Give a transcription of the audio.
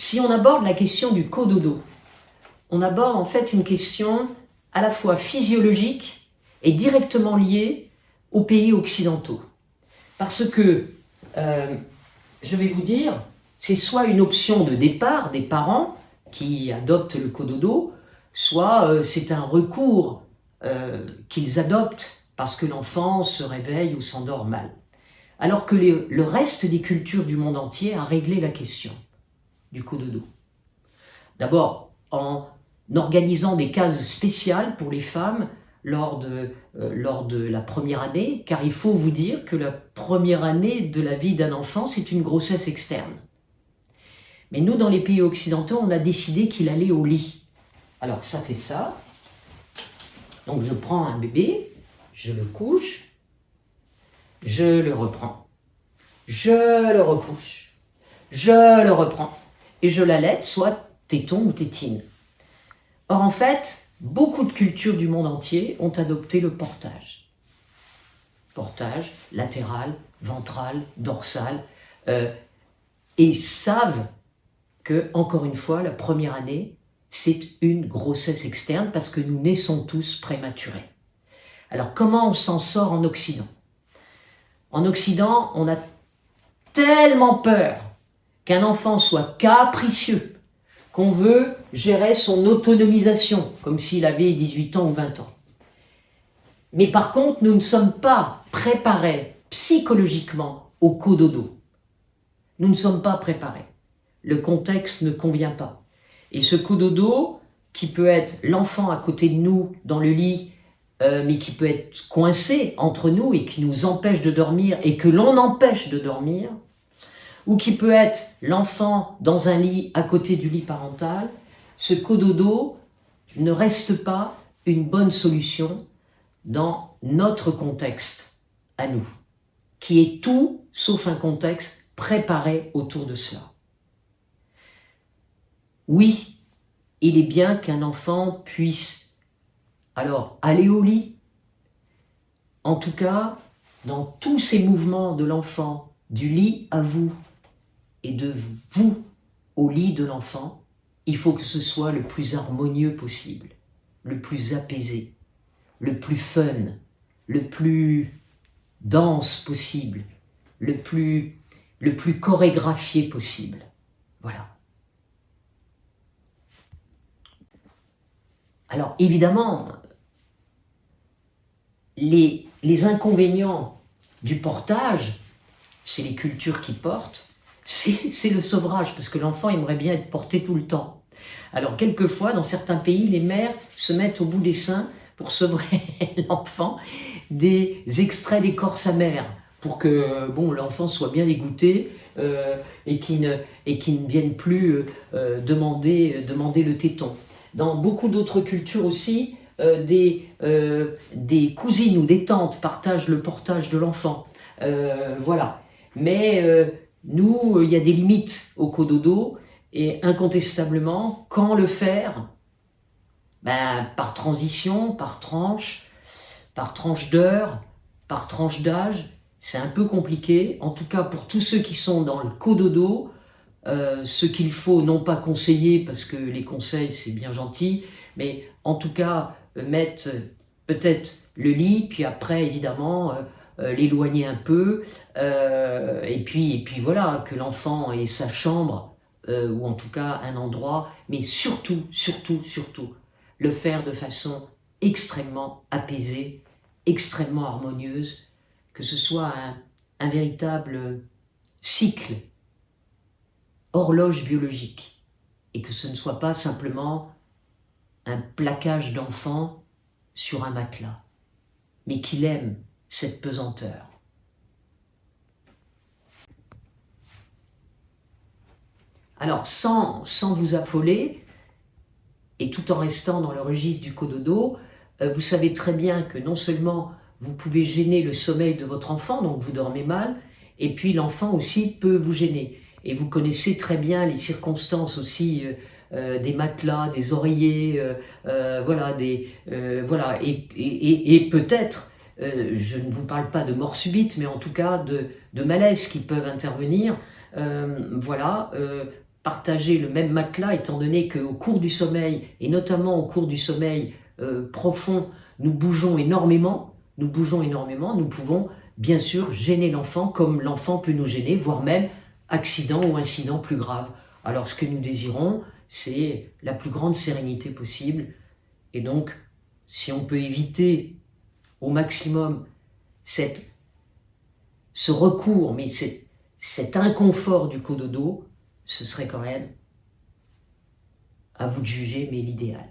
Si on aborde la question du cododo, on aborde en fait une question à la fois physiologique et directement liée aux pays occidentaux. Parce que, je vais vous dire, c'est soit une option de départ des parents qui adoptent le cododo, soit c'est un recours qu'ils adoptent parce que l'enfant se réveille ou s'endort mal. Alors que le reste des cultures du monde entier a réglé la question du cododo. D'abord, en organisant des cases spéciales pour les femmes lors de la première année, car il faut vous dire que la première année de la vie d'un enfant, c'est une grossesse externe. Mais nous, dans les pays occidentaux, on a décidé qu'il allait au lit. Alors, ça fait ça. Donc, je prends un bébé, je le couche, je le reprends, je le recouche, je le reprends, et je l'allaite, soit téton ou tétine. Or, en fait, beaucoup de cultures du monde entier ont adopté le portage. Portage latéral, ventral, dorsal, et savent que, encore une fois, la première année, c'est une grossesse externe parce que nous naissons tous prématurés. Alors, comment on s'en sort en Occident? En Occident, on a tellement peur qu'un enfant soit capricieux, qu'on veut gérer son autonomisation, comme s'il avait 18 ans ou 20 ans. Mais par contre, nous ne sommes pas préparés psychologiquement au cododo. Nous ne sommes pas préparés. Le contexte ne convient pas. Et ce cododo, qui peut être l'enfant à côté de nous dans le lit, mais qui peut être coincé entre nous et qui nous empêche de dormir et que l'on empêche de dormir, ou qui peut être l'enfant dans un lit à côté du lit parental, ce cododo ne reste pas une bonne solution dans notre contexte à nous, qui est tout sauf un contexte préparé autour de cela. Oui, il est bien qu'un enfant puisse alors aller au lit, en tout cas dans tous ces mouvements de l'enfant, du lit à vous et de vous au lit de l'enfant, il faut que ce soit le plus harmonieux possible, le plus apaisé, le plus fun, le plus dense possible, le plus chorégraphié possible. Voilà. Alors évidemment, les inconvénients du portage, chez les cultures qui portent, c'est le sevrage, parce que l'enfant aimerait bien être porté tout le temps. Alors quelquefois, dans certains pays, les mères se mettent au bout des seins pour sevrer l'enfant des extraits d'écorce sa mère, pour que l'enfant soit bien dégoûté et qu'il ne vienne plus demander le téton. Dans beaucoup d'autres cultures aussi, des cousines ou des tantes partagent le portage de l'enfant. Voilà. Mais nous, il y a des limites au cododo et incontestablement, quand le faire? Par transition, par tranche d'heure, par tranche d'âge, c'est un peu compliqué. En tout cas, pour tous ceux qui sont dans le cododo, ce qu'il faut, non pas conseiller, parce que les conseils c'est bien gentil, mais en tout cas mettre peut-être le lit, puis après évidemment l'éloigner un peu, et puis voilà, que l'enfant ait sa chambre, ou en tout cas un endroit, mais surtout, le faire de façon extrêmement apaisée, extrêmement harmonieuse, que ce soit un véritable cycle, horloge biologique, et que ce ne soit pas simplement un plaquage d'enfant sur un matelas, mais qu'il aime cette pesanteur. Alors, sans vous affoler, et tout en restant dans le registre du cododo, vous savez très bien que non seulement vous pouvez gêner le sommeil de votre enfant, donc vous dormez mal, et puis l'enfant aussi peut vous gêner. Et vous connaissez très bien les circonstances aussi des matelas, des oreillers, voilà, et peut-être, je ne vous parle pas de mort subite, mais en tout cas de malaises qui peuvent intervenir, voilà, partager le même matelas, étant donné qu'au cours du sommeil, et notamment au cours du sommeil profond, nous bougeons énormément, nous pouvons bien sûr gêner l'enfant comme l'enfant peut nous gêner, voire même accident ou incident plus grave. Alors ce que nous désirons, c'est la plus grande sérénité possible. Et donc, si on peut éviter au maximum ce recours, mais cet inconfort du cododo, ce serait quand même, à vous de juger, mais l'idéal.